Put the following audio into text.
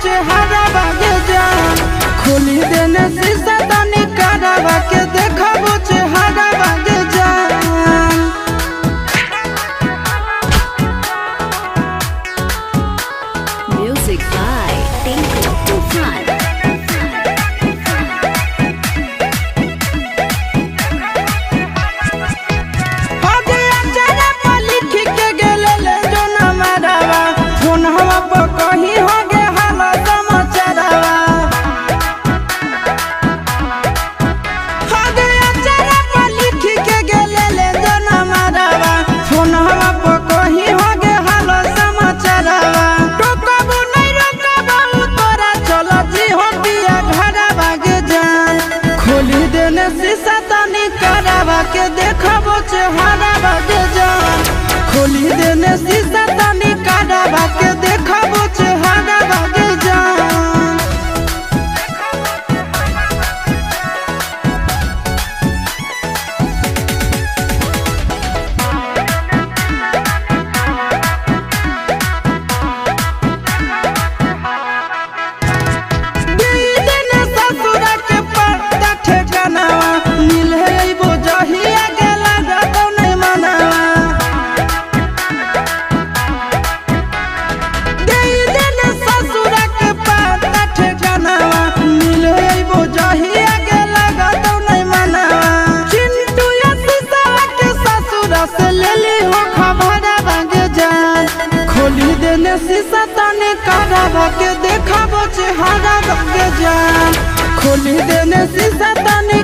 चेहरा बागे जान खोली देने शीशा तनी करावा के देखबो चेहरा बागे जान। Music by Tinku Tufan। शीशा तनी करावा के देखबो चेहरा बागे जान खोली देने शीशा तनी करावा के देखबो चेहरा बागे जान। खोली देने शीशा तनी करावा के देखबो चेहरा बागे जान खोली देने शीशा तनी